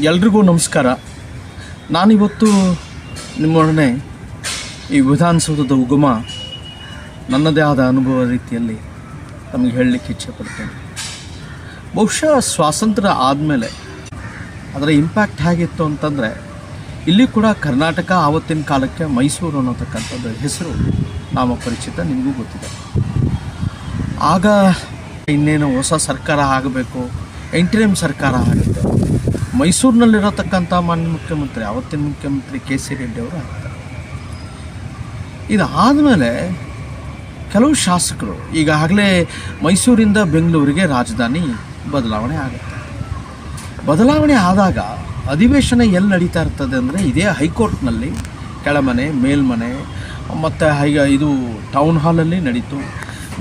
ಎಲ್ರಿಗೂ ನಮಸ್ಕಾರ. ನಾನಿವತ್ತು ನಿಮ್ಮೊಡನೆ ಈ ವಿಧಾನಸೌಧದ ಉಗಮ ನನ್ನದೇ ಆದ ಅನುಭವ ರೀತಿಯಲ್ಲಿ ನಮಗೆ ಹೇಳಲಿಕ್ಕೆ ಇಚ್ಛೆಪಡ್ತೇನೆ. ಬಹುಶಃ ಸ್ವಾತಂತ್ರ್ಯ ಆದಮೇಲೆ ಅದರ ಇಂಪ್ಯಾಕ್ಟ್ ಹೇಗಿತ್ತು ಅಂತಂದರೆ, ಇಲ್ಲಿ ಕೂಡ ಕರ್ನಾಟಕ ಆವತ್ತಿನ ಕಾಲಕ್ಕೆ ಮೈಸೂರು ಅನ್ನೋತಕ್ಕಂಥದ್ದು ಹೆಸರು ನಾಮಪರಿಚಿತ, ನಿಮಗೂ ಗೊತ್ತಿದೆ. ಆಗ ಇನ್ನೇನು ಹೊಸ ಸರ್ಕಾರ ಆಗಬೇಕು, ಇಂಟರಿಮ್ ಸರ್ಕಾರ ಆಗುತ್ತೆ. ಮೈಸೂರಿನಲ್ಲಿರತಕ್ಕಂಥ ಮಾನ್ಯ ಮುಖ್ಯಮಂತ್ರಿ, ಆವತ್ತಿನ ಮುಖ್ಯಮಂತ್ರಿ ಕೆ.ಸಿ. ರೆಡ್ಡಿ ಅವರು ಆಗ್ತಾರೆ. ಇದಾದಮೇಲೆ ಕೆಲವು ಶಾಸಕರು ಈಗಾಗಲೇ ಮೈಸೂರಿಂದ ಬೆಂಗಳೂರಿಗೆ ರಾಜಧಾನಿ ಬದಲಾವಣೆ ಆಗುತ್ತೆ. ಬದಲಾವಣೆ ಆದಾಗ ಅಧಿವೇಶನ ಎಲ್ಲಿ ನಡೀತಾ ಇರ್ತದೆ ಅಂದರೆ, ಇದೇ ಹೈಕೋರ್ಟ್ನಲ್ಲಿ ಕೆಳಮನೆ ಮೇಲ್ಮನೆ ಮತ್ತು ಇದು ಟೌನ್ ಹಾಲಲ್ಲಿ ನಡೀತು.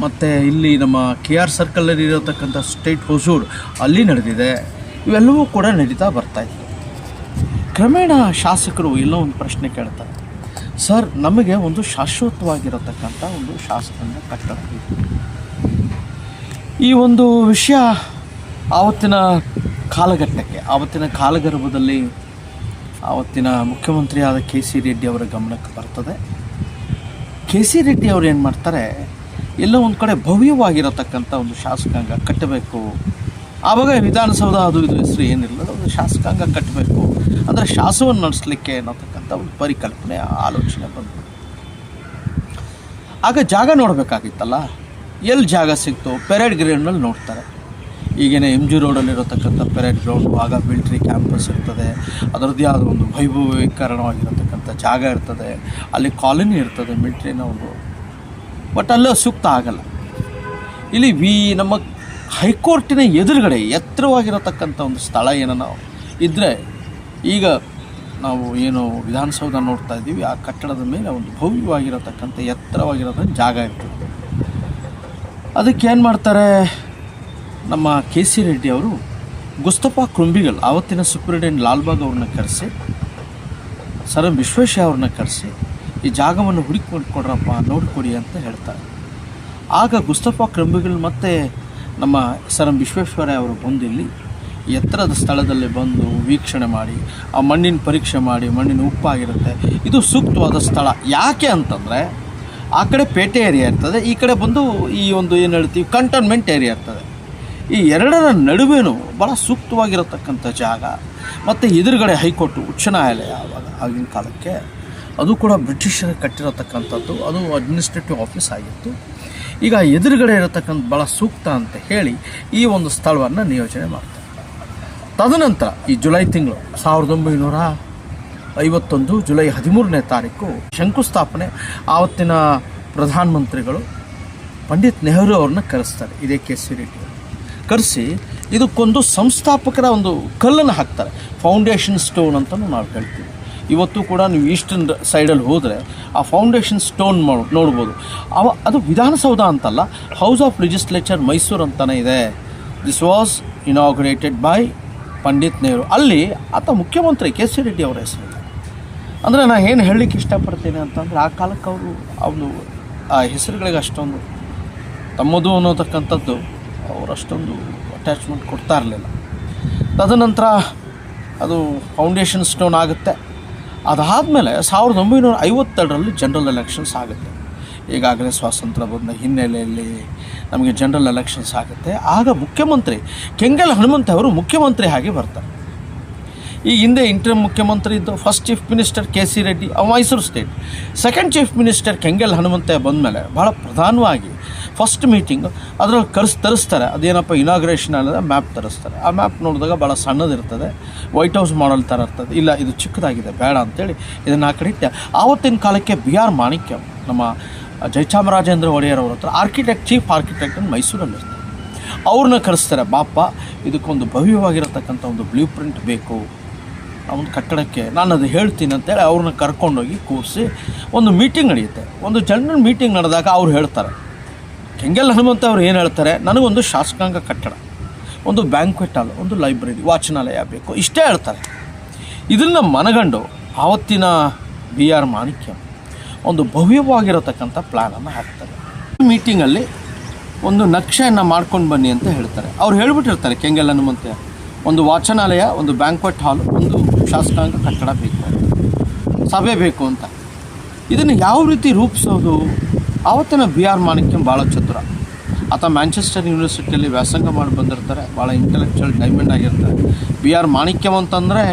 ಮತ್ತು ಇಲ್ಲಿ ನಮ್ಮ KR ಸರ್ಕಲಲ್ಲಿ ಇರತಕ್ಕಂಥ ಸ್ಟೇಟ್ ಹೊಸೂರು ಅಲ್ಲಿ ನಡೆದಿದೆ. ಇವೆಲ್ಲವೂ ಕೂಡ ನಡೀತಾ ಬರ್ತಾಯಿತ್ತು. ಕ್ರಮೇಣ ಶಾಸಕರು ಎಲ್ಲೋ ಒಂದು ಪ್ರಶ್ನೆ ಕೇಳ್ತಾರೆ, ಸರ್ ನಮಗೆ ಒಂದು ಶಾಶ್ವತವಾಗಿರತಕ್ಕಂಥ ಒಂದು ಶಾಸಕರನ್ನ ಕಟ್ಟಬೇಕು. ಈ ಒಂದು ವಿಷಯ ಆವತ್ತಿನ ಕಾಲಘಟ್ಟಕ್ಕೆ, ಆವತ್ತಿನ ಕಾಲಗರ್ಭದಲ್ಲಿ ಆವತ್ತಿನ ಮುಖ್ಯಮಂತ್ರಿಯಾದ ಕೆ.ಸಿ. ರೆಡ್ಡಿ ಅವರ ಗಮನಕ್ಕೆ ಬರ್ತದೆ. ಕೆ.ಸಿ. ರೆಡ್ಡಿ ಅವರು ಏನು ಮಾಡ್ತಾರೆ, ಎಲ್ಲೋ ಒಂದು ಕಡೆ ಭವ್ಯವಾಗಿರತಕ್ಕಂಥ ಒಂದು ಶಾಸಕಾಂಗ ಕಟ್ಟಬೇಕು. ಆವಾಗ ವಿಧಾನಸೌಧ ಅದು ಇದು ಹೆಸರು ಏನಿರಲಿಲ್ಲ, ಒಂದು ಶಾಸಕಾಂಗ ಕಟ್ಟಬೇಕು ಅಂದರೆ ಶಾಸನವನ್ನು ನಡೆಸಲಿಕ್ಕೆ ಅನ್ನೋತಕ್ಕಂಥ ಒಂದು ಪರಿಕಲ್ಪನೆ, ಆಲೋಚನೆ ಬಂತು. ಆಗ ಜಾಗ ನೋಡಬೇಕಾಗಿತ್ತಲ್ಲ, ಎಲ್ಲಿ ಜಾಗ ಸಿಕ್ತು? ಪೆರೇಡ್ ಗ್ರೌಂಡ್ನಲ್ಲಿ ನೋಡ್ತಾರೆ. ಈಗೇನೆ MG ರೋಡಲ್ಲಿರತಕ್ಕಂಥ ಪೆರೇಡ್ ಗ್ರೌಂಡು, ಆಗ ಮಿಲ್ಟ್ರಿ ಕ್ಯಾಂಪಸ್ ಇರ್ತದೆ, ಅದರದ್ದೇ ಆದ ಒಂದು ವೈಭವೀಕರಣವಾಗಿರತಕ್ಕಂಥ ಜಾಗ ಇರ್ತದೆ, ಅಲ್ಲಿ ಕಾಲೋನಿ ಇರ್ತದೆ ಮಿಲ್ಟ್ರಿನವರು. ಬಟ್ ಅಲ್ಲೂ ಸೂಕ್ತ ಆಗಲ್ಲ. ಇಲ್ಲಿ ನಮ್ಮ ಹೈಕೋರ್ಟಿನ ಎದುರುಗಡೆ ಎತ್ತರವಾಗಿರತಕ್ಕಂಥ ಒಂದು ಸ್ಥಳ ಏನೋ ಇದ್ದರೆ, ಈಗ ನಾವು ಏನು ವಿಧಾನಸೌಧ ನೋಡ್ತಾ ಇದ್ದೀವಿ, ಆ ಕಟ್ಟಡದ ಮೇಲೆ ಒಂದು ಭವ್ಯವಾಗಿರತಕ್ಕಂಥ ಎತ್ತರವಾಗಿರೋದಂಥ ಜಾಗ ಇರ್ತದೆ. ಅದಕ್ಕೆ ಏನು ಮಾಡ್ತಾರೆ, ನಮ್ಮ ಕೆ.ಸಿ. ರೆಡ್ಡಿ ಅವರು ಗುಸ್ತಫಾ ಕ್ರುಂಬಿಗಲ್, ಆವತ್ತಿನ ಸೂಪರಿಂಟೆಂಡೆಂಟ್ ಲಾಲ್ಬಾಗ್ ಅವ್ರನ್ನ ಕರೆಸಿ, ಸರ್ ಎಂ ವಿಶ್ವೇಶ್ವರಯ್ಯ ಅವ್ರನ್ನ ಕರೆಸಿ, ಈ ಜಾಗವನ್ನು ಹುಡುಕಿ ಕೊಡ್ರಪ್ಪ, ನೋಡಿಕೊಡಿ ಅಂತ ಹೇಳ್ತಾರೆ. ಆಗ ಗುಸ್ತಫಾ ಕ್ರುಂಬಿಗಲ್ ಮತ್ತು ನಮ್ಮ ಸರ್ ಎಂ ವಿಶ್ವೇಶ್ವರಯ್ಯ ಅವರು ಬಂದಿಲ್ಲಿ ಎತ್ತರದ ಸ್ಥಳದಲ್ಲಿ ಬಂದು ವೀಕ್ಷಣೆ ಮಾಡಿ, ಆ ಮಣ್ಣಿನ ಪರೀಕ್ಷೆ ಮಾಡಿ, ಮಣ್ಣಿನ ಉಪ್ಪಾಗಿರುತ್ತೆ, ಇದು ಸೂಕ್ತವಾದ ಸ್ಥಳ. ಯಾಕೆ ಅಂತಂದರೆ, ಆ ಕಡೆ ಪೇಟೆ ಏರಿಯಾ ಇರ್ತದೆ, ಈ ಕಡೆ ಬಂದು ಈ ಒಂದು ಏನು ಹೇಳ್ತೀವಿ ಕಂಟೋನ್ಮೆಂಟ್ ಏರಿಯಾ ಇರ್ತದೆ. ಈ ಎರಡರ ನಡುವೆನೂ ಭಾಳ ಸೂಕ್ತವಾಗಿರತಕ್ಕಂಥ ಜಾಗ. ಮತ್ತು ಎದುರುಗಡೆ ಹೈಕೋರ್ಟು, ಉಚ್ಚ ನ್ಯಾಯಾಲಯ ಆವಾಗ ಆಗಿನ ಕಾಲಕ್ಕೆ, ಅದು ಕೂಡ ಬ್ರಿಟಿಷರು ಕಟ್ಟಿರತಕ್ಕಂಥದ್ದು, ಅದು ಅಡ್ಮಿನಿಸ್ಟ್ರೇಟಿವ್ ಆಫೀಸ್ ಆಗಿತ್ತು. ಈಗ ಎದುರುಗಡೆ ಇರತಕ್ಕಂಥ ಭಾಳ ಸೂಕ್ತ ಅಂತ ಹೇಳಿ ಈ ಒಂದು ಸ್ಥಳವನ್ನು ನಿಯೋಜನೆ ಮಾಡ್ತಾರೆ. ತದನಂತರ ಈ ಜುಲೈ ತಿಂಗಳು 1951 ಜುಲೈ 13ನೇ ತಾರೀಕು ಶಂಕುಸ್ಥಾಪನೆ. ಆವತ್ತಿನ ಪ್ರಧಾನಮಂತ್ರಿಗಳು ಪಂಡಿತ್ ನೆಹರು ಅವ್ರನ್ನ ಕರೆಸ್ತಾರೆ, ಇದೇ ಕೆ.ಸಿ. ರೆಡ್ಡಿ ಕರೆಸಿ ಇದಕ್ಕೊಂದು ಸಂಸ್ಥಾಪಕರ ಒಂದು ಕಲ್ಲನ್ನು ಹಾಕ್ತಾರೆ. ಫೌಂಡೇಶನ್ ಸ್ಟೋನ್ ಅಂತಲೂ ನಾವು ಹೇಳ್ತೀವಿ. ಇವತ್ತು ಕೂಡ ನೀವು ಈಸ್ಟರ್ನ್ ಸೈಡಲ್ಲಿ ಹೋದರೆ ಆ ಫೌಂಡೇಶನ್ ಸ್ಟೋನ್ ನೋಡ್ಬೋದು. ಅದು ವಿಧಾನಸೌಧ ಅಂತಲ್ಲ, ಹೌಸ್ ಆಫ್ ಲೆಜಿಸ್ಲೇಚರ್ ಮೈಸೂರು ಅಂತಲೇ ಇದೆ. This was inaugurated by Pandit Nehru. ಅಲ್ಲಿ ಆತ ಮುಖ್ಯಮಂತ್ರಿ ಕೆ.ಸಿ. ರೆಡ್ಡಿ ಅವರ ಹೆಸರು. ಅಂದರೆ ನಾನು ಏನು ಹೇಳಲಿಕ್ಕೆ ಇಷ್ಟಪಡ್ತೇನೆ ಅಂತಂದರೆ, ಆ ಕಾಲಕ್ಕೆ ಅವರು ಒಂದು ಆ ಹೆಸರುಗಳಿಗೆ ಅಷ್ಟೊಂದು ತಮ್ಮದು ಅನ್ನೋತಕ್ಕಂಥದ್ದು ಅವರಷ್ಟೊಂದು ಅಟ್ಯಾಚ್ಮೆಂಟ್ ಕೊಡ್ತಾ ಇರಲಿಲ್ಲ. ತದನಂತರ ಅದು ಫೌಂಡೇಶನ್ ಸ್ಟೋನ್ ಆಗುತ್ತೆ. ಅದಾದಮೇಲೆ 1952ರಲ್ಲಿ ಜನರಲ್ ಎಲೆಕ್ಷನ್ಸ್ ಆಗುತ್ತೆ. ಈಗಾಗಲೇ ಸ್ವಾತಂತ್ರ್ಯ ಬಂದ ಹಿನ್ನೆಲೆಯಲ್ಲಿ ನಮಗೆ ಜನರಲ್ ಎಲೆಕ್ಷನ್ಸ್ ಆಗುತ್ತೆ. ಆಗ ಮುಖ್ಯಮಂತ್ರಿ ಕೆಂಗಲ್ ಹನುಮಂತ ಅವರು ಮುಖ್ಯಮಂತ್ರಿ ಆಗಿ ಬರ್ತಾರೆ. ಈ ಹಿಂದೆ ಇಂಟರಿಮ್ ಮುಖ್ಯಮಂತ್ರಿ ಇದ್ದು first chief minister KC. Reddy, Mysuru state. Second chief minister Kengal Hanumanthaiah ಬಂದಮೇಲೆ ಭಾಳ ಪ್ರಧಾನವಾಗಿ ಫಸ್ಟ್ ಮೀಟಿಂಗು ಅದರಲ್ಲಿ ತರಿಸ್ತಾರೆ. ಅದೇನಪ್ಪ ಇನಾಗ್ರೇಷನ್ ಅನ್ನೋದು ಮ್ಯಾಪ್ ತರಿಸ್ತಾರೆ. ಆ ಮ್ಯಾಪ್ ನೋಡಿದಾಗ ಭಾಳ ಸಣ್ಣದಿರ್ತದೆ, ವೈಟ್ ಹೌಸ್ ಮಾಡಲ್ ಥರ ಇರ್ತದೆ. ಇಲ್ಲ, ಇದು ಚಿಕ್ಕದಾಗಿದೆ, ಬೇಡ ಅಂತೇಳಿ ಇದನ್ನು ಆ ಕಡೆ ಇಟ್ಟೆ. ಆವತ್ತಿನ ಕಾಲಕ್ಕೆ B.R. ಮಾಣಿಕ್ಯ, ನಮ್ಮ ಜಯಚಾಮರಾಜೇಂದ್ರ ಒಡೆಯರ್ ಅವ್ರ ಹತ್ರ ಚೀಫ್ ಆರ್ಕಿಟೆಕ್ಟ್ ಮೈಸೂರಲ್ಲಿರ್ತಾರೆ. ಅವ್ರನ್ನ ಕರೆಸ್ತಾರೆ, ಬಾಪ ಇದಕ್ಕೊಂದು ಭವ್ಯವಾಗಿರತಕ್ಕಂಥ ಒಂದು ಬ್ಲೂ ಪ್ರಿಂಟ್ ಬೇಕು ಆ ಒಂದು ಕಟ್ಟಡಕ್ಕೆ, ನಾನು ಅದು ಹೇಳ್ತೀನಿ ಅಂತೇಳಿ ಅವ್ರನ್ನ ಕರ್ಕೊಂಡೋಗಿ ಕೂರಿಸಿ ಒಂದು ಮೀಟಿಂಗ್ ನಡೆಯುತ್ತೆ. ಒಂದು ಜನರಲ್ ಮೀಟಿಂಗ್ ನಡೆದಾಗ ಅವ್ರು ಹೇಳ್ತಾರೆ, ಕೆಂಗಲ್ ಹನುಮಂತ ಅವ್ರು ಏನು ಹೇಳ್ತಾರೆ, ನನಗೊಂದು ಶಾಸಕಾಂಗ ಕಟ್ಟಡ, ಒಂದು ಬ್ಯಾಂಕ್ವೆಟ್ ಹಾಲ್, ಒಂದು ಲೈಬ್ರರಿ, ವಾಚನಾಲಯ ಬೇಕು, ಇಷ್ಟೇ ಹೇಳ್ತಾರೆ. ಇದನ್ನು ಮನಗಂಡು ಆವತ್ತಿನ B.R. ಮಾಣಿಕ್ಯ ಒಂದು ಭವ್ಯವಾಗಿರತಕ್ಕಂಥ ಪ್ಲ್ಯಾನನ್ನು ಹಾಕ್ತಾರೆ. ಮೀಟಿಂಗಲ್ಲಿ ಒಂದು ನಕ್ಷೆಯನ್ನು ಮಾಡ್ಕೊಂಡು ಬನ್ನಿ ಅಂತ ಹೇಳ್ತಾರೆ. ಅವ್ರು ಹೇಳ್ಬಿಟ್ಟಿರ್ತಾರೆ ಕೆಂಗಲ್ ಹನುಮಂತ, ಒಂದು ವಾಚನಾಲಯ, ಒಂದು ಬ್ಯಾಂಕ್ವೆಟ್ ಹಾಲ್, ಒಂದು ಶಾಸಕಾಂಗ ಕಟ್ಟಡ ಬೇಕು, ಸಭೆ ಬೇಕು ಅಂತ. ಇದನ್ನು ಯಾವ ರೀತಿ ರೂಪಿಸೋದು? ಆವತ್ತಿನ ಬಿ ಆರ್ ಮಾಣಿಕ್ಯಂ ಭಾಳ ಚತುರ. ಆತ ಮ್ಯಾಂಚೆಸ್ಟರ್ ಯೂನಿವರ್ಸಿಟಿಯಲ್ಲಿ ವ್ಯಾಸಂಗ ಮಾಡಿ ಬಂದಿರ್ತಾರೆ, ಭಾಳ ಇಂಟೆಲೆಕ್ಚುಯಲ್ ಡೈಮಂಡ್ ಆಗಿರ್ತಾರೆ. ಬಿ ಆರ್ ಮಾಣಿಕ್ಯಂ ಅಂತಂದರೆ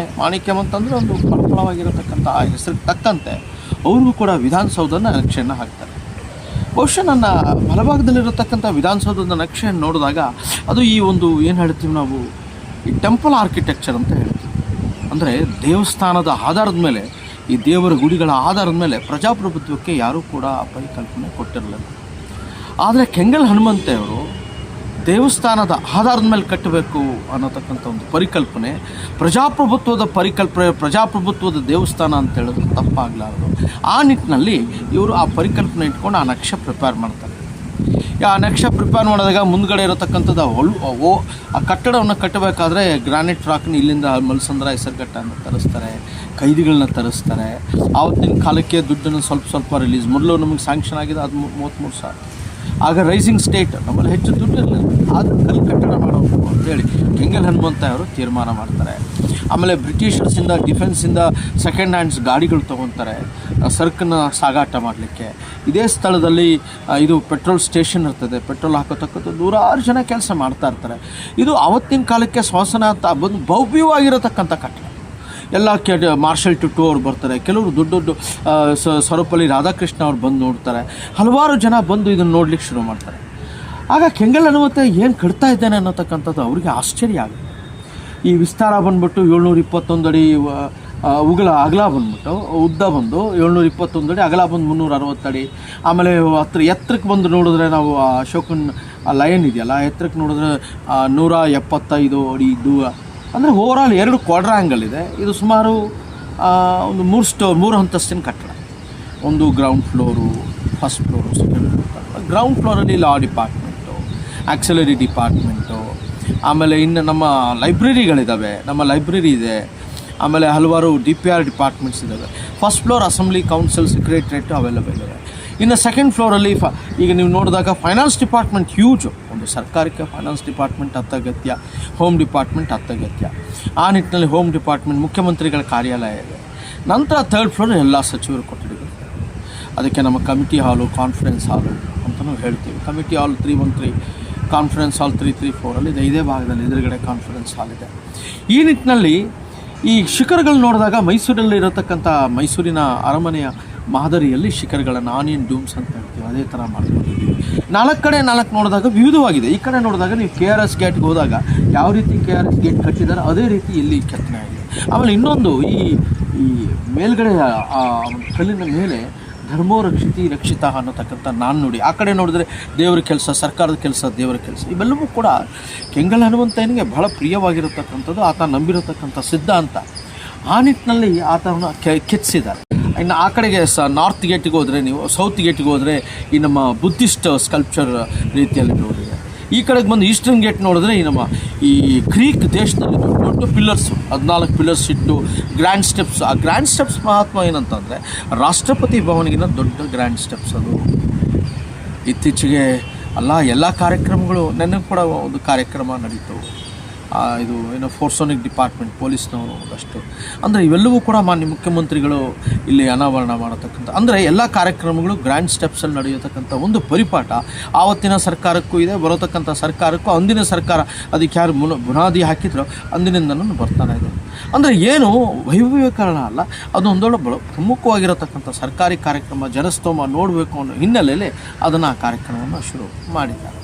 ಒಂದು ಫಲಫಲವಾಗಿರತಕ್ಕಂಥ ಆ ಹೆಸರಿಗೆ ತಕ್ಕಂತೆ ಅವ್ರಿಗೂ ಕೂಡ ವಿಧಾನಸೌಧನ ನಕ್ಷೆಯನ್ನು ಹಾಕ್ತಾರೆ. ಬಹುಶಃ ನನ್ನ ಬಲಭಾಗದಲ್ಲಿರತಕ್ಕಂಥ ವಿಧಾನಸೌಧದ ನಕ್ಷೆಯನ್ನು ನೋಡಿದಾಗ ಅದು ಈ ಒಂದು ಏನು ಹೇಳ್ತೀವಿ ನಾವು, ಈ ಟೆಂಪಲ್ ಆರ್ಕಿಟೆಕ್ಚರ್ ಅಂತ ಹೇಳ್ತೀವಿ. ಅಂದರೆ ದೇವಸ್ಥಾನದ ಆಧಾರದ ಮೇಲೆ, ಈ ದೇವರ ಗುಡಿಗಳ ಆಧಾರದ ಮೇಲೆ ಪ್ರಜಾಪ್ರಭುತ್ವಕ್ಕೆ ಯಾರೂ ಕೂಡ ಪರಿಕಲ್ಪನೆ ಕೊಟ್ಟಿರಲಿಲ್ಲ. ಆದರೆ ಕೆಂಗಲ್ ಹನುಮಂತೆಯವರು ದೇವಸ್ಥಾನದ ಆಧಾರದ ಮೇಲೆ ಕಟ್ಟಬೇಕು ಅನ್ನೋತಕ್ಕಂಥ ಒಂದು ಪರಿಕಲ್ಪನೆ, ಪ್ರಜಾಪ್ರಭುತ್ವದ ದೇವಸ್ಥಾನ ಅಂತ ಹೇಳಿದ್ರೆ ತಪ್ಪಾಗಲಾರದು. ಆ ನಿಟ್ಟಿನಲ್ಲಿ ಇವರು ಆ ಪರಿಕಲ್ಪನೆ ಇಟ್ಕೊಂಡು ಆ ನಕ್ಷೆ ಪ್ರಿಪೇರ್ ಮಾಡ್ತಾರೆ. ಆ ನಕ್ಷೆ ಪ್ರಿಪೇರ್ ಮಾಡಿದಾಗ ಮುಂದ್ಗಡೆ ಇರತಕ್ಕಂಥದ್ದು ಆ ಕಟ್ಟಡವನ್ನು ಕಟ್ಟಬೇಕಾದ್ರೆ ಗ್ರಾನೈಟ್ ರಾಕ್ನ ಇಲ್ಲಿಂದ ಮಲ್ಸಂದ್ರ, ಹೆಸರುಘಟ್ಟನ್ನು ತರಿಸ್ತಾರೆ, ಕೈದಿಗಳನ್ನ ತರಿಸ್ತಾರೆ. ಆವತ್ತಿನ ಕಾಲಕ್ಕೆ ದುಡ್ಡನ್ನು ಸ್ವಲ್ಪ ರಿಲೀಸ್, ಮೊದಲು ನಮಗೆ ಸ್ಯಾಂಕ್ಷನ್ ಆಗಿದೆ ಅದು 33,000. ಆಗ ರೈಸಿಂಗ್ ಸ್ಟೇಟ್, ನಮ್ಮಲ್ಲಿ ಹೆಚ್ಚು ದುಡ್ಡು ಇರಲಿಲ್ಲ, ಅದು ಕಲ್ಲು ಕಟ್ಟಡ ಮಾಡಬೇಕು ಅಂತೇಳಿ ಕೆಂಗಲ್ ಹನುಮಂತ ಅವರು ತೀರ್ಮಾನ ಮಾಡ್ತಾರೆ. ಆಮೇಲೆ ಬ್ರಿಟಿಷರ್ಸಿಂದ, ಡಿಫೆನ್ಸಿಂದ ಸೆಕೆಂಡ್ ಹ್ಯಾಂಡ್ಸ್ ಗಾಡಿಗಳು ತೊಗೊತಾರೆ ಸರಕನ್ನು ಸಾಗಾಟ ಮಾಡಲಿಕ್ಕೆ. ಇದೇ ಸ್ಥಳದಲ್ಲಿ ಇದು ಪೆಟ್ರೋಲ್ ಸ್ಟೇಷನ್ ಇರ್ತದೆ, ಪೆಟ್ರೋಲ್ ಹಾಕೋತಕ್ಕಂಥ ನೂರಾರು ಜನ ಕೆಲಸ ಮಾಡ್ತಾ ಇರ್ತಾರೆ. ಇದು ಆವತ್ತಿನ ಕಾಲಕ್ಕೆ ಶ್ವಾಸನ ಅಂತ ಬಂದು ಭವ್ಯವಾಗಿರತಕ್ಕಂಥ ಕಟ್ಟಡ. ಎಲ್ಲ ಮಾರ್ಷಲ್ ಟುಟು ಅವ್ರು ಬರ್ತಾರೆ, ಕೆಲವರು ದೊಡ್ಡ ಸರ್ವಪಲ್ಲಿ ರಾಧಾಕೃಷ್ಣ ಅವ್ರು ಬಂದು ನೋಡ್ತಾರೆ, ಹಲವಾರು ಜನ ಬಂದು ಇದನ್ನು ನೋಡ್ಲಿಕ್ಕೆ ಶುರು ಮಾಡ್ತಾರೆ. ಆಗ ಕೆಂಗಲ್ ಹನುಮಂತ ಏನು ಕಟ್ತಾ ಇದ್ದಾನೆ ಅನ್ನೋತಕ್ಕಂಥದ್ದು ಅವರಿಗೆ ಆಶ್ಚರ್ಯ ಆಗುತ್ತೆ. ಈ ವಿಸ್ತಾರ ಬಂದ್ಬಿಟ್ಟು 721 ಅಡಿ ಅಗಲ ಬಂದ್ಬಿಟ್ಟು, ಉದ್ದ ಬಂದು 721 ಅಡಿ, ಅಗಲ ಬಂದು 360 ಅಡಿ. ಆಮೇಲೆ ಎತ್ತರಕ್ಕೆ ಬಂದು ನೋಡಿದ್ರೆ ನಾವು ಅಶೋಕನ್ ಲಯನ್ ಇದೆಯಲ್ಲ, ಎತ್ತರಕ್ಕೆ ನೋಡಿದ್ರೆ 175 ಅಡಿ ಇದ್ದು. ಅಂದರೆ ಓವರಾಲ್ 2 ಕ್ವಾಡ್ರಾಂಗಲ್ ಇದೆ. ಇದು ಸುಮಾರು ಒಂದು 3 ಅಂತಸ್ತಿನ ಕಟ್ಟಡ. ಒಂದು ground floor, first floor, second floor. Ground ಫ್ಲೋರಲ್ಲಿ ಲಾ ಡಿಪಾರ್ಟ್ಮೆಂಟು, ಆಕ್ಸಿಲರಿ ಡಿಪಾರ್ಟ್ಮೆಂಟು, ಆಮೇಲೆ ಇನ್ನು ನಮ್ಮ ಲೈಬ್ರರಿಗಳಿದ್ದಾವೆ, ನಮ್ಮ ಲೈಬ್ರರಿ ಇದೆ, ಆಮೇಲೆ ಹಲವಾರು DPR ಡಿಪಾರ್ಟ್ಮೆಂಟ್ಸ್ ಇದ್ದಾವೆ. ಫಸ್ಟ್ ಫ್ಲೋರ್ ಅಸೆಂಬ್ಲಿ, ಕೌನ್ಸಿಲ್, ಸೆಕ್ರೆಟ್ರೇಟ್ ಅವೆಲ್ಲವೇ ಇದ್ದಾವೆ. ಇನ್ನು ಸೆಕೆಂಡ್ ಫ್ಲೋರಲ್ಲಿ ಈಗ ನೀವು ನೋಡಿದಾಗ ಫೈನಾನ್ಸ್ ಡಿಪಾರ್ಟ್ಮೆಂಟ್ ಹ್ಯೂಜು. ಒಂದು ಸರ್ಕಾರಕ್ಕೆ ಫೈನಾನ್ಸ್ ಡಿಪಾರ್ಟ್ಮೆಂಟ್ ಅತ್ಯಗತ್ಯ, ಹೋಮ್ ಡಿಪಾರ್ಟ್ಮೆಂಟ್ ಅತ್ಯಗತ್ಯ. ಆ ನಿಟ್ಟಿನಲ್ಲಿ ಹೋಮ್ ಡಿಪಾರ್ಟ್ಮೆಂಟ್, ಮುಖ್ಯಮಂತ್ರಿಗಳ ಕಾರ್ಯಾಲಯ ಇದೆ. ನಂತರ ಥರ್ಡ್ ಫ್ಲೋರ್ ಎಲ್ಲ ಸಚಿವರು ಕೊಠಡಿಗಳು. ಅದಕ್ಕೆ ನಮ್ಮ ಕಮಿಟಿ ಹಾಲು, ಕಾನ್ಫರೆನ್ಸ್ ಹಾಲು ಅಂತಲೂ ಹೇಳ್ತೀವಿ. ಕಮಿಟಿ ಹಾಲ್ 313, ಕಾನ್ಫರೆನ್ಸ್ ಹಾಲ್ 334 ಇದೆ. ಇದೇ ಭಾಗದಲ್ಲಿ ಎದುರುಗಡೆ ಕಾನ್ಫರೆನ್ಸ್ ಹಾಲ್ ಇದೆ. ಈ ನಿಟ್ಟಿನಲ್ಲಿ ಈ ಶಿಖರಗಳು ನೋಡಿದಾಗ ಮೈಸೂರಲ್ಲಿ ಇರತಕ್ಕಂಥ ಮೈಸೂರಿನ ಅರಮನೆಯ ಮಾದರಿಯಲ್ಲಿ ಶಿಖರಗಳನ್ನು ಆನಿಯನ್ ಡೂಮ್ಸ್ ಅಂತ ಹೇಳ್ತೀವಿ, ಅದೇ ಥರ ಮಾಡ್ಕೊಂಡಿದ್ದೀವಿ. 4 ಕಡೆ 4 ನೋಡಿದಾಗ ವಿವಿಧವಾಗಿದೆ. ಈ ಕಡೆ ನೋಡಿದಾಗ ನೀವು KRS ಗೇಟ್ಗೆ ಹೋದಾಗ ಯಾವ ರೀತಿ KRS ಗೇಟ್ ಕಟ್ಟಿದ್ದಾರೆ ಅದೇ ರೀತಿ ಇಲ್ಲಿ ಕೆತ್ತನೆ ಆಗಿದೆ. ಆಮೇಲೆ ಇನ್ನೊಂದು ಈ ಮೇಲ್ಗಡೆ ಕಲ್ಲಿನ ಮೇಲೆ ಧರ್ಮೋ ರಕ್ಷಿತ ಅನ್ನೋತಕ್ಕಂಥ ನಾಣ್ಣುಡಿ. ಆ ಕಡೆ ನೋಡಿದ್ರೆ ದೇವರ ಕೆಲಸ, ಸರ್ಕಾರದ ಕೆಲಸ, ದೇವರ ಕೆಲಸ, ಇವೆಲ್ಲವೂ ಕೂಡ ಕೆಂಗಲ್ ಹನುಮಂತನಿಗೆ ಬಹಳ ಪ್ರಿಯವಾಗಿರತಕ್ಕಂಥದ್ದು, ಆತ ನಂಬಿರತಕ್ಕಂಥ ಸಿದ್ಧಾಂತ. ಆ ನಿಟ್ಟಿನಲ್ಲಿ ಆತನ ಕೆತ್ತಿಸಿದ್ದಾರೆ. ಇನ್ನು ಆ ಕಡೆಗೆ ನಾರ್ತ್ ಗೇಟಿಗೆ ಹೋದರೆ, ನೀವು ಸೌತ್ ಗೇಟಿಗೆ ಹೋದರೆ ಈ ನಮ್ಮ ಬುದ್ಧಿಸ್ಟ್ ಸ್ಕಲ್ಪ್ಚರ್ ರೀತಿಯಲ್ಲಿ ನೋಡಿದೆ. ಈ ಕಡೆಗೆ ಬಂದು ಈಸ್ಟರ್ನ್ ಗೇಟ್ ನೋಡಿದ್ರೆ ಈ ಗ್ರೀಕ್ ದೇಶದಲ್ಲಿ ದೊಡ್ಡ ಪಿಲ್ಲರ್ಸ್, 14 ಪಿಲ್ಲರ್ಸ್ ಇಟ್ಟು ಗ್ರ್ಯಾಂಡ್ ಸ್ಟೆಪ್ಸ್. ಆ ಗ್ರ್ಯಾಂಡ್ ಸ್ಟೆಪ್ಸ್ ಮಹತ್ವ ಏನಂತಂದರೆ ರಾಷ್ಟ್ರಪತಿ ಭವನಿಗಿನ ದೊಡ್ಡ ಗ್ರ್ಯಾಂಡ್ ಸ್ಟೆಪ್ಸ್ ಅದು. ಇತ್ತೀಚೆಗೆ ಎಲ್ಲ ಕಾರ್ಯಕ್ರಮಗಳು, ನನಗೆ ಕೂಡ ಒಂದು ಕಾರ್ಯಕ್ರಮ ನಡೀತು. ಇದು ಏನೋ ಫೋರ್ಸೋನಿಕ್ ಡಿಪಾರ್ಟ್ಮೆಂಟ್, ಪೊಲೀಸ್ನವರು ಒಂದಷ್ಟು, ಅಂದರೆ ಇವೆಲ್ಲವೂ ಕೂಡ ಮಾನ್ಯ ಮುಖ್ಯಮಂತ್ರಿಗಳು ಇಲ್ಲಿ ಅನಾವರಣ ಮಾಡತಕ್ಕಂಥ, ಅಂದರೆ ಎಲ್ಲ ಕಾರ್ಯಕ್ರಮಗಳು ಗ್ರ್ಯಾಂಡ್ ಸ್ಟೆಪ್ಸಲ್ಲಿ ನಡೆಯತಕ್ಕಂಥ ಒಂದು ಪರಿಪಾಠ ಆವತ್ತಿನ ಸರ್ಕಾರಕ್ಕೂ ಇದೆ, ಬರೋತಕ್ಕಂಥ ಸರ್ಕಾರಕ್ಕೂ. ಅಂದಿನ ಸರ್ಕಾರ ಅದಕ್ಕೆ ಯಾರು ಬುನಾದಿ ಹಾಕಿದ್ರು ಅಂದಿನಿಂದನೂ ಬರ್ತಾನೆ ಇದೆ. ಅಂದರೆ ಏನು ವೈಭವೀಕರಣ ಅಲ್ಲ, ಅದು ಒಂದೊಳ್ಳೆ ಪ್ರಮುಖವಾಗಿರತಕ್ಕಂಥ ಸರ್ಕಾರಿ ಕಾರ್ಯಕ್ರಮ, ಜನಸ್ತೋಮ ನೋಡಬೇಕು ಅನ್ನೋ ಹಿನ್ನೆಲೆಯಲ್ಲಿ ಅದನ್ನು ಆ ಕಾರ್ಯಕ್ರಮವನ್ನು ಶುರು ಮಾಡಿದ್ದಾರೆ.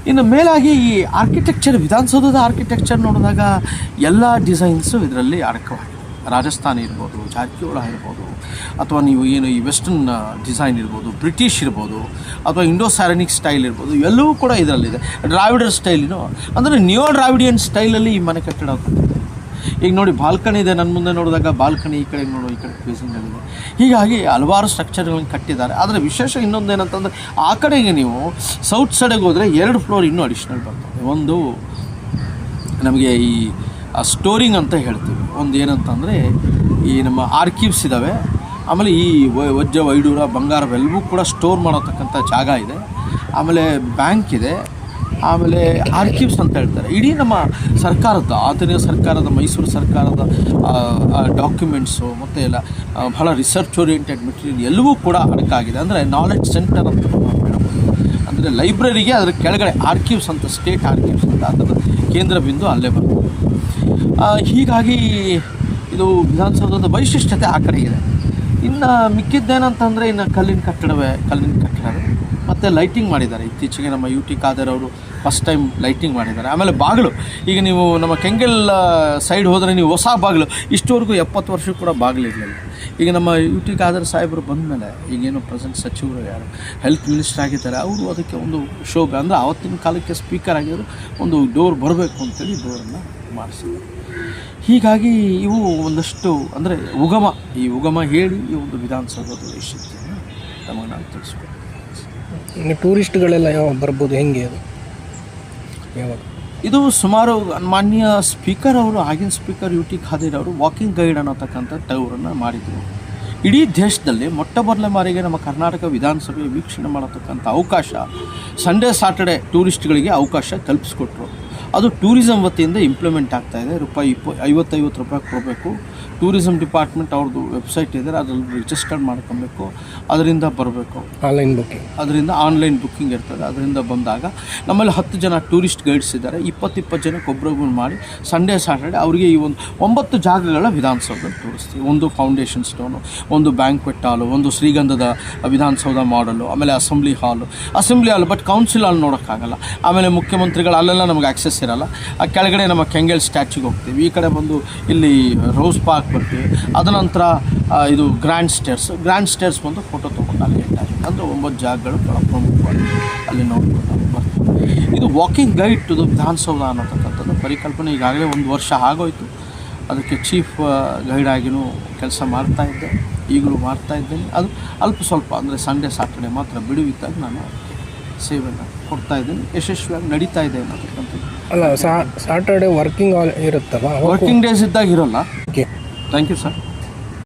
ಇನ್ನು ಮೇಲಾಗಿ ಈ ಆರ್ಕಿಟೆಕ್ಚರ್, ವಿಧಾನಸೌಧದ ಆರ್ಕಿಟೆಕ್ಚರ್ ನೋಡಿದಾಗ ಎಲ್ಲ ಡಿಸೈನ್ಸು ಇದರಲ್ಲಿ ಅಡಕವಾಗಿದೆ. ರಾಜಸ್ಥಾನಿ ಇರ್ಬೋದು, ಜಾರಕಿಹೊಳ ಇರ್ಬೋದು, ಅಥವಾ ನೀವು ಏನು ಈ ವೆಸ್ಟರ್ನ್ ಡಿಸೈನ್ ಇರ್ಬೋದು, ಬ್ರಿಟಿಷ್ ಇರ್ಬೋದು, ಅಥವಾ ಇಂಡೋ ಸ್ಯಾರನಿಕ್ ಸ್ಟೈಲ್ ಇರ್ಬೋದು, ಇವೆಲ್ಲವೂ ಕೂಡ ಇದರಲ್ಲಿದೆ. ಡ್ರಾವಿಡರ್ ಸ್ಟೈಲಿನೋ, ಅಂದರೆ ನ್ಯೂ ಡ್ರಾವಿಡಿಯನ್ ಸ್ಟೈಲಲ್ಲಿ ಈ ಮನೆ ಕಟ್ಟಡ ಕಟ್ಟಿದೆ. ಈಗ ನೋಡಿ ಬಾಲ್ಕನಿ ಇದೆ, ನನ್ನ ಮುಂದೆ ನೋಡಿದಾಗ ಬಾಲ್ಕನಿ, ಈ ಕಡೆ ನೋಡೋ ಈ ಕಡೆ ಫೇಸಿಂಗಲ್ಲಿದೆ. ಹೀಗಾಗಿ ಹಲವಾರು ಸ್ಟ್ರಕ್ಚರ್ಗಳನ್ನು ಕಟ್ಟಿದ್ದಾರೆ. ಆದರೆ ವಿಶೇಷ ಇನ್ನೊಂದು ಏನಂತಂದರೆ, ಆ ಕಡೆಗೆ ನೀವು ಸೌತ್ ಸೈಡಿಗೆ ಹೋದರೆ 2 ಫ್ಲೋರ್ ಇನ್ನೂ ಅಡಿಷ್ನಲ್ ಬರ್ತದೆ. ಒಂದು ನಮಗೆ ಈ ಸ್ಟೋರಿಂಗ್ ಅಂತ ಹೇಳ್ತೀವಿ, ಒಂದು ಏನಂತಂದರೆ ಈ ನಮ್ಮ ಆರ್ಕಿವ್ಸ್ ಇದ್ದಾವೆ, ಆಮೇಲೆ ಈ ವಜ್ರ ವೈಡೂರ ಬಂಗಾರವೆಲ್ಲವೂ ಕೂಡ ಸ್ಟೋರ್ ಮಾಡತಕ್ಕಂಥ ಜಾಗ ಇದೆ. ಆಮೇಲೆ ಬ್ಯಾಂಕ್ ಇದೆ, ಆಮೇಲೆ ಆರ್ಕಿವ್ಸ್ ಅಂತ ಹೇಳ್ತಾರೆ. ಇಡೀ ನಮ್ಮ ಸರ್ಕಾರದ ಆಧುನಿಕ ಸರ್ಕಾರದ ಮೈಸೂರು ಸರ್ಕಾರದ ಡಾಕ್ಯುಮೆಂಟ್ಸು ಮತ್ತು ಎಲ್ಲ ಬಹಳ ರಿಸರ್ಚ್ ಓರಿಯೆಂಟೆಡ್ ಮೆಟೀರಿಯಲ್ ಎಲ್ಲವೂ ಕೂಡ ಅಡಕಾಗಿದೆ. ಅಂದರೆ ನಾಲೆಡ್ಜ್ ಸೆಂಟರ್ ಅಂತ ಹೇಳ್ಬೋದು. ಅಂದರೆ ಲೈಬ್ರರಿಗೆ ಅದರ ಕೆಳಗಡೆ ಆರ್ಕಿವ್ಸ್ ಅಂತ, ಸ್ಟೇಟ್ ಆರ್ಕಿವ್ಸ್ ಅಂತ ಅದರ ಕೇಂದ್ರ ಬಿಂದು ಅಲ್ಲೇ ಬರ್ತದೆ. ಹೀಗಾಗಿ ಇದು ವಿಧಾನಸೌಧದ ವೈಶಿಷ್ಟ್ಯತೆ ಆ ಕಡೆ ಇದೆ. ಇನ್ನು ಮಿಕ್ಕಿದ್ದೇನಂತಂದರೆ ಇನ್ನು ಕಲ್ಲಿನ ಕಟ್ಟಡವೇ ಮತ್ತು ಲೈಟಿಂಗ್ ಮಾಡಿದ್ದಾರೆ. ಇತ್ತೀಚೆಗೆ ನಮ್ಮ UT ಖಾದರ್ ಅವರು ಫಸ್ಟ್ ಟೈಮ್ ಲೈಟಿಂಗ್ ಮಾಡಿದ್ದಾರೆ. ಆಮೇಲೆ ಬಾಗಿಲು, ಈಗ ನೀವು ನಮ್ಮ ಕೆಂಗಲ್ ಸೈಡ್ ಹೋದರೆ ನೀವು ಹೊಸ ಬಾಗಿಲು, ಇಷ್ಟವರೆಗೂ 70 ವರ್ಷಕ್ಕೂ ಕೂಡ ಬಾಗಿಲಿರಲಿಲ್ಲ. ಈಗ ನಮ್ಮ UT ಖಾದರ್ ಸಾಹೇಬರು ಬಂದ ಮೇಲೆ ಈಗೇನು ಪ್ರೆಸೆಂಟ್ ಸಚಿವರು ಯಾರು ಹೆಲ್ತ್ ಮಿನಿಸ್ಟರ್ ಆಗಿದ್ದಾರೆ, ಅವರು ಅದಕ್ಕೆ ಒಂದು ಶೋಭೆ, ಅಂದರೆ ಆವತ್ತಿನ ಕಾಲಕ್ಕೆ ಸ್ಪೀಕರ್ ಆಗಿದ್ರು, ಒಂದು ಡೋರ್ ಬರಬೇಕು ಅಂತೇಳಿ ಡೋರನ್ನು ಮಾಡಿಸಿದ್ರು. ಹೀಗಾಗಿ ಇವು ಒಂದಷ್ಟು ಅಂದರೆ ಉಗಮ ಹೇಳಿ ಈ ಒಂದು ವಿಧಾನಸೌಧದ ವೈಶಿಷ್ಟ್ಯವನ್ನು ನಮಗೆ ನಾನು ತಿಳಿಸ್ಬೇಕು. ಟೂರಿಸ್ಟ್ಗಳೆಲ್ಲ ಯಾವಾಗ ಬರ್ಬೋದು, ಹೆಂಗೆ ಅದು ಯಾವಾಗ? ಇದು ಸುಮಾರು ಮಾನ್ಯ ಸ್ಪೀಕರ್ ಅವರು, ಆಗಿನ ಸ್ಪೀಕರ್ UT ಖಾದರ್ ಅವರು ವಾಕಿಂಗ್ ಗೈಡ್ ಅನ್ನೋತಕ್ಕಂಥ ಟೂರನ್ನು ಮಾಡಿದರು. ಇಡೀ ದೇಶದಲ್ಲಿ ಮೊಟ್ಟ ಮೊದಲ ಬಾರಿಗೆ ನಮ್ಮ ಕರ್ನಾಟಕ ವಿಧಾನಸಭೆ ವೀಕ್ಷಣೆ ಮಾಡತಕ್ಕಂಥ ಅವಕಾಶ ಸಂಡೇ ಸಾಟರ್ಡೆ ಟೂರಿಸ್ಟ್ಗಳಿಗೆ ಅವಕಾಶ ಕಲ್ಪಿಸ್ಕೊಟ್ರು. ಅದು ಟೂರಿಸಂ ವತಿಯಿಂದ ಇಂಪ್ಲಿಮೆಂಟ್ ಆಗ್ತಾಯಿದೆ. ₹50 ಕೊಡಬೇಕು. ಟೂರಿಸಂ ಡಿಪಾರ್ಟ್ಮೆಂಟ್ ಅವ್ರದ್ದು ವೆಬ್ಸೈಟ್ ಇದೆ, ಅದರಲ್ಲಿ ರಿಜಿಸ್ಟರ್ ಮಾಡ್ಕೊಬೇಕು, ಅದರಿಂದ ಬರಬೇಕು. ಅದರಿಂದ ಆನ್ಲೈನ್ ಬುಕ್ಕಿಂಗ್ ಇರ್ತದೆ. ಅದರಿಂದ ಬಂದಾಗ ನಮ್ಮಲ್ಲಿ 10 ಜನ ಟೂರಿಸ್ಟ್ ಗೈಡ್ಸ್ ಇದ್ದಾರೆ. 20 ಜನಕ್ಕೆ ಒಬ್ಬೊಬ್ಬರು ಮಾಡಿ ಸಂಡೇ ಸಾಟರ್ಡೆ ಅವರಿಗೆ ಈ ಒಂದು 9 ಜಾಗಗಳ ವಿಧಾನಸೌಧದಲ್ಲಿ ತೋರಿಸ್ತೀವಿ. ಒಂದು ಫೌಂಡೇಶನ್ ಸ್ಟೋನು, ಒಂದು ಬ್ಯಾಂಕ್ವೆಟ್ ಹಾಲು, ಒಂದು ಶ್ರೀಗಂಧದ ವಿಧಾನಸೌಧ ಮಾಡಲು, ಆಮೇಲೆ ಅಸೆಂಬ್ಲಿ ಹಾಲ್ ಬಟ್ ಕೌನ್ಸಿಲ್ ಹಾಲ್ ನೋಡೋಕ್ಕಾಗಲ್ಲ. ಆಮೇಲೆ ಮುಖ್ಯಮಂತ್ರಿಗಳು ಅಲ್ಲೆಲ್ಲ ನಮಗೆ ಆಕ್ಸೆಸ್ ಇರಲ್ಲ. ಆ ಕೆಳಗಡೆ ನಮ್ಮ ಕೆಂಗಲ್ ಸ್ಟ್ಯಾಚ್ಯೂಗೆ ಹೋಗ್ತೀವಿ. ಈ ಕಡೆ ಬಂದು ಇಲ್ಲಿ ರೋಸ್ ಪಾರ್ಕ್ ಬರ್ತೀವಿ. ಅದ ನಂತರ ಇದು ಗ್ರ್ಯಾಂಡ್ ಸ್ಟೇರ್ಸ್ ಬಂದು ಫೋಟೋ ತೊಗೊಂಡು ಅಲ್ಲಿ ಅಂದರೆ 9 ಜಾಗಗಳು ಭಾಳ ಪ್ರಮುಖವಾಗಿ ಅಲ್ಲಿ ನೋಡ್ಕೊಂಡು ಬರ್ತೀವಿ. ಇದು walking guide to the Vidhana Soudha ಅನ್ನೋತಕ್ಕಂಥದ್ದು ಪರಿಕಲ್ಪನೆ ಈಗಾಗಲೇ 1 ವರ್ಷ ಆಗೋಯಿತು. ಅದಕ್ಕೆ ಚೀಫ್ ಗೈಡ್ ಆಗಿಯೂ ಕೆಲಸ ಮಾಡ್ತಾಯಿದ್ದೆ, ಈಗಲೂ ಮಾಡ್ತಾಯಿದ್ದೇನೆ. ಅದು ಅಲ್ಪ ಸ್ವಲ್ಪ ಅಂದರೆ ಸಂಡೇ ಸಾಟರ್ಡೆ ಮಾತ್ರ ಬಿಡುವಿದ್ದಾಗ ನಾನು ಸೇವೆಯನ್ನು ಕೊಡ್ತಾಯಿದ್ದೀನಿ. ಯಶಸ್ವಿಯಾಗಿ ನಡೀತಾ ಇದೆ ಅನ್ನೋದಕ್ಕಂಥದ್ದು. ಅಲ್ಲ, ಸಾಟರ್ಡೆ ವರ್ಕಿಂಗ್ ಇರುತ್ತಲ್ಲ, ವರ್ಕಿಂಗ್ ಡೇಸ್ ಇದ್ದಾಗ ಇರೋಲ್ಲ. Okay, thank you sir.